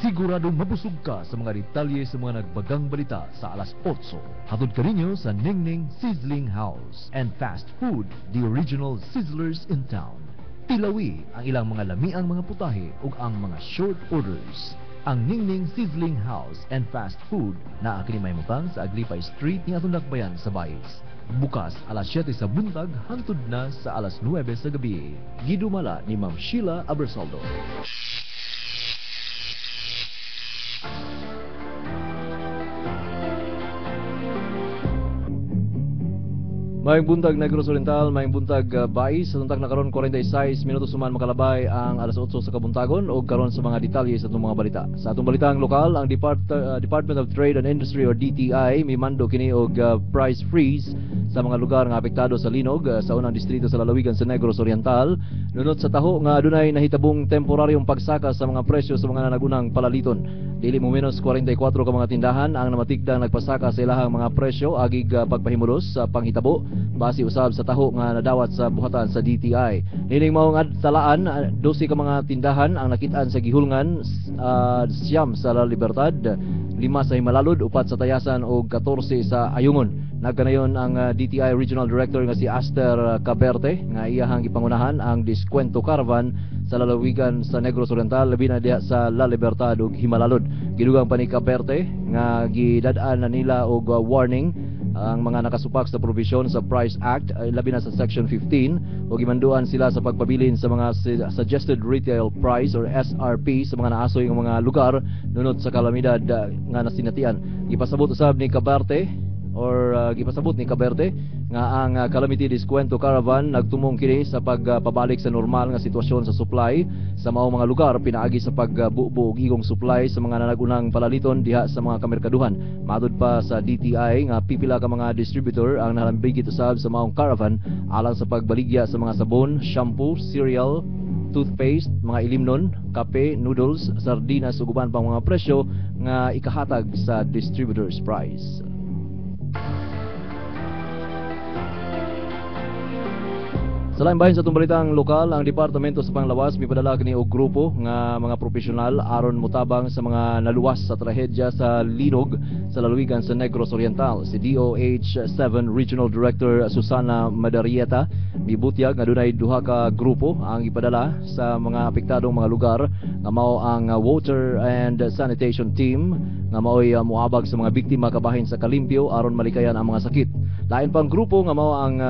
Siguradong mabusog ka sa mga detalye sa mga nagbagang balita sa alas 8. Hatod ka ninyo sa Ningning Sizzling House and Fast Food, the original sizzlers in town. Tilawi ang ilang mga lamiang mga putahe ug ang mga short orders. Ang Ningning Sizzling House and Fast Food na kinahimutang sa Aglipay Street ni atong Dakbayan sa Bayes. Bukas alas 7 sa buntag hangtod na sa alas 9 sa gabi. Gidumala ni Ma'am Sheila Abersaldo. Maayong buntag Negros Oriental, maayong buntag Bayes. Sa tuntag na karon 46 minutos suman makalabay ang alas 8 sa kabuntagon o karon sa mga detalye sa itong mga balita. Sa atong balitang lokal, ang Department of Trade and Industry or DTI may mando kini og price freeze sa mga lugar nga apektado sa linog sa unang distrito sa lalawigan sa Negros Oriental. Nunot sa taho nga adunay nahitabong temporaryong pagsaka sa mga presyo sa mga nagunang palaliton. Dili mo menos 44 ka mga tindahan ang namatikdang nagpasaka sa ilahang mga presyo agig pagpahimulos sa panghitabo base usab sa taho nga nadawat sa buhatan sa DTI. Nining maong talaan 12 ka mga tindahan ang nakit-an sa gihulngan, siyam sa La Libertad, 5 sa Himalalod, 4 sa Tayasan ug 14 sa Ayungon. Nagkanayon ang DTI Regional Director nga si Aster Caberte nga iyahang ipangunahan ang Diskwento Caravan sa lalawigan sa Negros Oriental labi na diha sa La Libertad ug Himalalod. Gidugang pa ni Caberte nga gidad-an na nila og warning ang mga nakasupak sa provision sa Price Act labi na sa Section 15 o gimanduan sila sa pagpabilin sa mga Suggested Retail Price or SRP sa mga naasoy ng mga lugar nunod sa kalamidad nga nasinatian. Gipasabot usab ni Caberte nga ang Calamity Diskwento Caravan nagtumong kini sa pagpabalik sa normal nga sitwasyon sa supply sa maong mga lugar pinaagi sa pagbuo og igong supply sa mga nagunang palaliton diha sa mga kamerkaduhan. Matud pa sa DTI nga pipila ka mga distributor ang nalambigit usab sa maong caravan alang sa pagbaligya sa mga sabon, shampoo, cereal, toothpaste, mga ilimnon, kape, noodles, sardinas ug uban pang mga presyo nga ikahatag sa distributor's price. Sa laing bahin sa itong balitang lokal, ang Departamento sa Panglawas may padala kini og grupo nga mga profesional aron mutabang sa mga naluwas sa trahedya sa linog sa lalawigan sa Negros Oriental. Si DOH 7 Regional Director Susana Madarieta mibutyag nga dunay duha ka grupo ang ipadala sa mga apektadong mga lugar nga mao ang Water and Sanitation Team nga mao'y muabag sa mga biktima kabahin sa Kalimpyo aron malikayan ang mga sakit. Lain pang grupo nga mao ang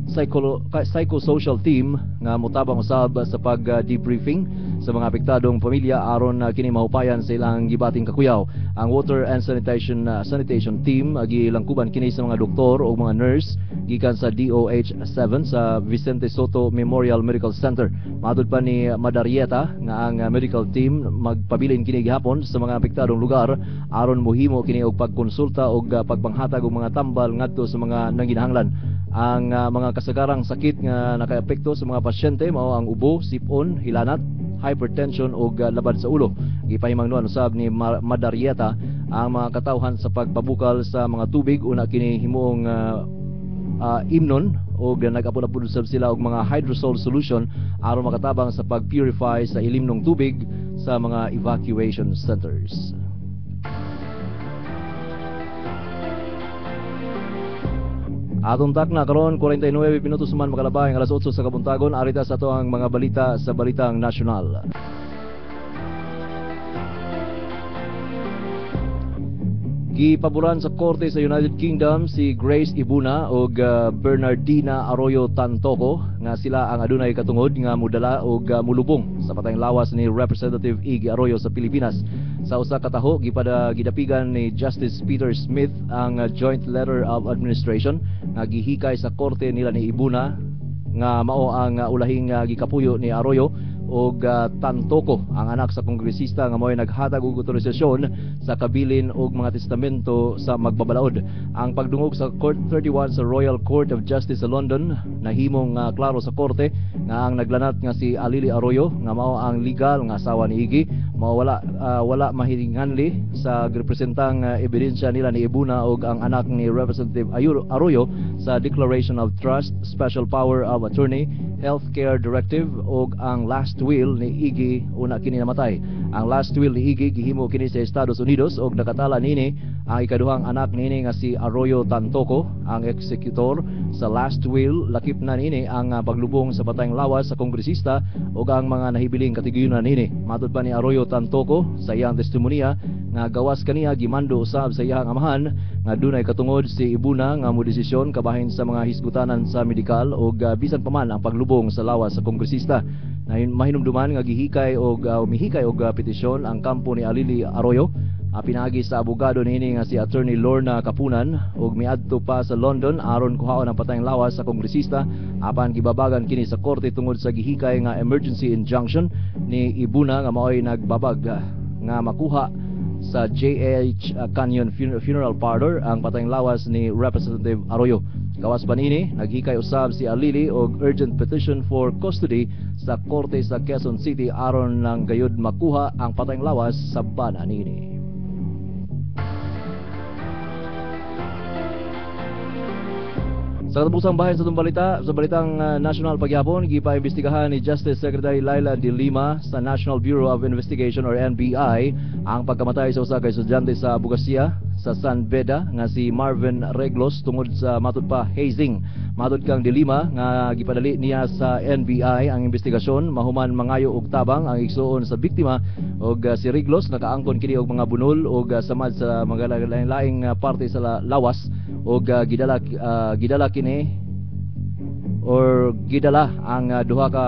psychosocial team nga mutabang usab sa pag-debriefing sa mga apektadong pamilya aron kini mahupayan sa ilang gibating kakuyaw. Ang Water and Sanitation Team gilangkuban kini sa mga doktor o mga nurse gikan sa DOH 7 sa Vicente Soto Memorial Medical Center. Matud pa ni Madarieta nga ang medical team magpabilin kini gihapon sa mga apektadong lugar aron mohimo kini og pagkonsulta og pagpanghatag og mga tambal ngadto sa mga nanginahanglan. Ang mga kasagarang sakit nga nakaapekto sa mga pasyente mao ang ubo, sipon, hilanat, hypertension ug labad sa ulo. Gipahimangnuan usab ni Madarieta ang mga katawhan sa pagpabukal sa mga tubig una kini himuong imnon o nag-apod-apod usab sila og mga hydrosol solution aron makatabang sa pag-purify sa ilimnong tubig sa mga evacuation centers. Atong takna karon 49 minutos man makalabay ang alas 8 sa kabuntagon. Arita sa ato ang mga balita sa Balitang Nasyonal. Gipaboran sa korte sa United Kingdom si Grace Ibuna ug Bernardina Arroyo Tantoco nga sila ang adunay katungod nga mudala og mulubong sa patayng lawas ni Representative Iggy Arroyo sa Pilipinas. Sa usa ka taho gidapigan ni Justice Peter Smith ang Joint Letter of Administration nga gihikay sa korte nila ni Ibuna nga mao ang ulahing gikapuyo ni Arroyo og Tantoco, ang anak sa kongresista nga mo'y naghatag og otorisasyon sa kabilin og mga testamento sa magbabalaod. Ang pagdungog sa Court 31 sa Royal Court of Justice sa London nahimong klaro sa korte nga ang naglanat nga si Alili Arroyo nga mao ang legal nga asawa ni Iggy mao wala mahiringanli sa representang ebidensya nila ni Ibuna og ang anak ni Representative Arroyo sa Declaration of Trust, Special Power of Attorney, Healthcare Directive og ang last will ni Iggy una kini namatay. Ang last will ni Iggy gihimo kini sa Estados Unidos og nakatala nini ang ikaduhang anak nini nga si Arroyo Tantoco, ang executor sa last will. Lakip na nini ang paglubong sa patayng lawas sa kongresista ug ang mga nahibiling katiguyunan nini. Matud pa ni Arroyo Tantoco sa iyang testimonya nga gawas kaniya gimando usab sa iyang amahan nga dunay katungod si Ibuna nga modesisyon kabahin sa mga hisgutanan sa medikal ug bisan pa man ang paglubong sa lawas sa kongresista. Mahinumduman nga gihikay og umihikay og petisyon ang kampo ni Alili Arroyo. Pinagi sa abogado niini nga si Attorney Lorna Kapunan ug miadto pa sa London aron kuhaon ang patayng lawas sa kongresista apan gibabagan kini sa korte tungod sa gihikay nga emergency injunction ni Ibuna nga mao'y nagbabag nga makuha sa JH Canyon Funeral Parlor ang patayng lawas ni Representative Arroyo. Gawas pa nini naghikay usab si Alili og urgent petition for custody sa korte sa Quezon City aron lang gayud makuha ang patayng lawas sa bana nini. Sa katapusang bahin sa itong balita, sa balitang national pagyapon, gipaimbestigahan ni Justice Secretary Laila De Lima sa National Bureau of Investigation or NBI ang pagkamatay sa usa ka estudyante sa abogasiya sa San Beda nga si Marvin Reglos tungod sa matud pa hazing. Matud kang De Lima nga gipadali niya sa NBI ang investigasyon mahuman mangayo og tabang ang igsuon sa biktima og si Reglos nakaangkon kini og mga bunol og samad sa mga laing parte sa lawas og gidala kini or gidala ang duha ka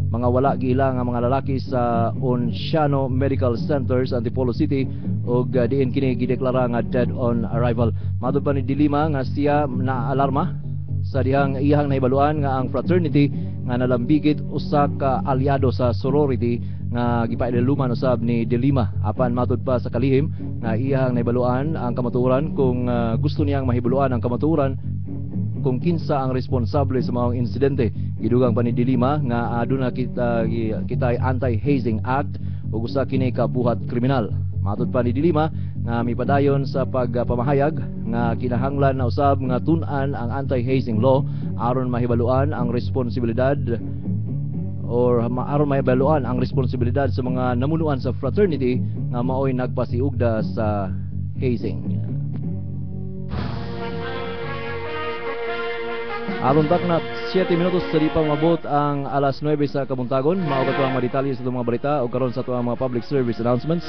mga wala giila nga mga lalaki sa Onciano Medical Center sa Antipolo City og diin kini gideklara nga dead on arrival. Matud pa ni De Lima nga siya na alarma sa iyang nahibaluan nga ang fraternity nga nalambigit usa ka aliado sa sorority nga gipailuman usab ni De Lima. Apan matud pa sa kalihim nga iyang nahibaluan ang kamatuoran kung gusto niyang mahibuluan ang kamatuoran kung kinsa ang responsable sa mga insidente. Gidugang pa ni De Lima nga aduna kita Anti-Hazing Act ug usa kini ka buhat kriminal. Matud pa ni De Lima nga mipadayon sa pagpamahayag nga kinahanglan na usab nga tun-an ang anti-hazing law aron mahibaluan ang responsibilidad or aron mahibaluan ang responsibilidad sa mga namunuan sa fraternity nga mao'y nagpasiugda sa hazing. Aluntak na 7 minutos sa di pang mabot ang alas 9 sa kabuntagon. Mao ba ang mga detalye sa itong mga balita o karon sa itong mga public service announcements.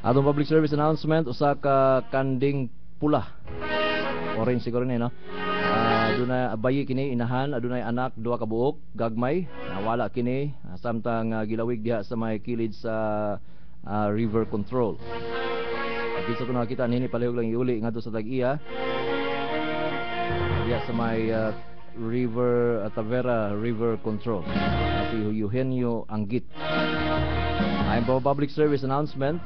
Atong public service announcement, usa ka kanding pula. Orange siguro ni no. Adunay bayi kini inahan, adunay anak duha ka buok, gagmay, nawala kini samtang gilawig diha sa may kilid sa river control. Dito ko nakita nini palihog lang iuli ngadto sa Tag-iya. Diya sa may river Tavera River Control. Si Eugenio Anggit. Ayon po public service announcement.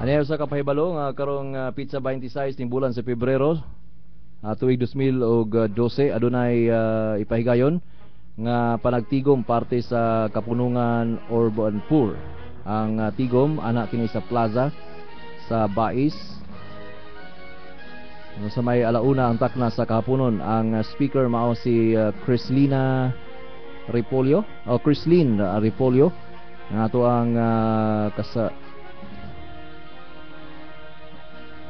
Ano sa kapahibalo nga karong pizza 26 ning bulan sa Pebrero tuig 2012 adunay ipahigayon nga panagtigom parte sa Kapunungan Urban Poor. Ang tigom ana kini sa plaza sa Bais. Sa may alauna ang takna sa kahaponon. Ang speaker mao si Crislina Ripolio o Crislin Ripolio nga ato ang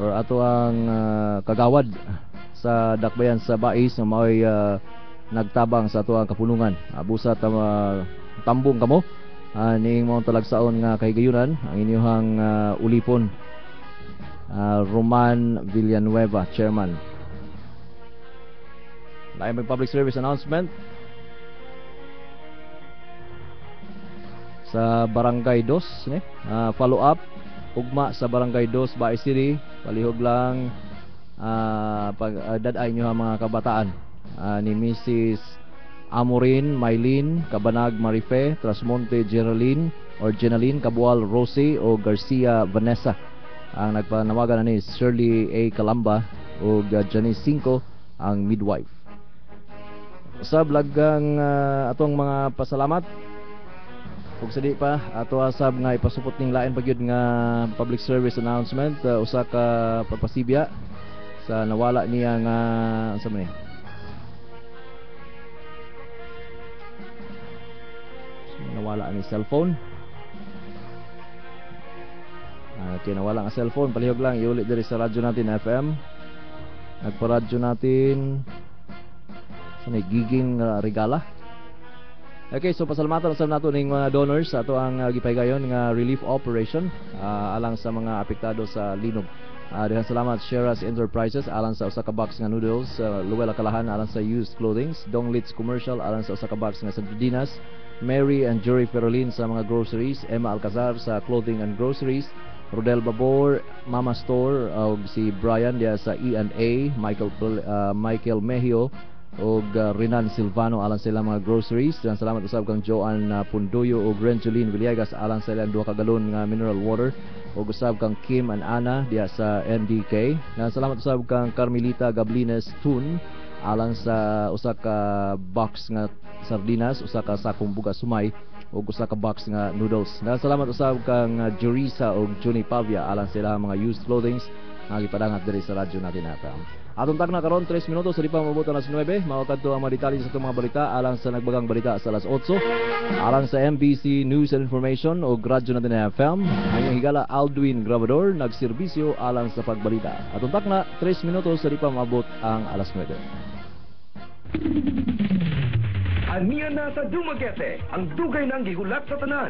ato ang kagawad sa dakbayan sa Bais nga mao'y nagtabang sa ato ang kapunungan. Busa tambong kamo ning mga talagsaon nga kahigayunan ang inyong ulipon. Roman Villanueva, Chairman. Lain may public service announcement sa Barangay 2 follow up ugma sa Barangay 2 Bais City, palihog lang pagdaday nyo ang mga kabataan ni Mrs. Amorin, Maylin, Cabanag, Marife, Trasmonte, Jenaline, Cabual, Rosie o Garcia, Vanessa. Ang nagpanawagan na ni Shirley A. Calamba o Janice Cinco, ang midwife. Usab lagang atong mga pasalamat. Kung sadi pa ato asab nga ipasupot ning lain pagyud nga public service announcement, usa ka pagpasibya sa nawala niya nga sa man nawala ni cellphone. Nawala ang cellphone, palihog lang iulit diri sa radyo natin FM. Nagpa-radyo natin sa giging regala. Okay, so pasalamatan sa nato ning mga donors sa ato ang gipahigayon nga relief operation alang sa mga apektado sa linog. Daghang salamat Sheras Enterprises alang sa usa ka box nga noodles, Luwela Kalahan alang sa used clothing, Donglitz Commercial alang sa usa ka box nga sardinas, Mary and Jerry Ferolin sa mga groceries, Emma Alcazar sa clothing and groceries, Rodel Babor, Mama Store, si Brian dia sa E&A, Michael Mejio o Renan Silvano alang sa ilang mga groceries. Dan salamat usab kang Joan Pundoyo o Grenjolene Villegas alang sa ilang 2 ka galon nga mineral water o usab kang Kim and Ana dia sa NDK. Dan salamat usab kang Carmelita Gablines Tun alang sa usa ka box nga sardinas, usa ka sakong bugas sumay o usa ka box nga noodles. Dan salamat usab kang Jurisa o Juni Pavia alang sa ilang mga used clothing nga gipadangat diri sa radyo natin FM. Atong tagna karon 3 minutos sa di pa mabuto alas 9. Mao kadto ang mga detalye sa itong mga balita alang sa nagbagang balita sa alas 8. Alang sa MBC News and Information o radyo natin FM, ang higala Aldwin Grabador nagserbisyo alang sa pagbalita. Atong tagna 3 minutos sa di pa maabot ang alas 9. Aniya na sa Dumaguete, ang dugay ng gihulat sa tanan.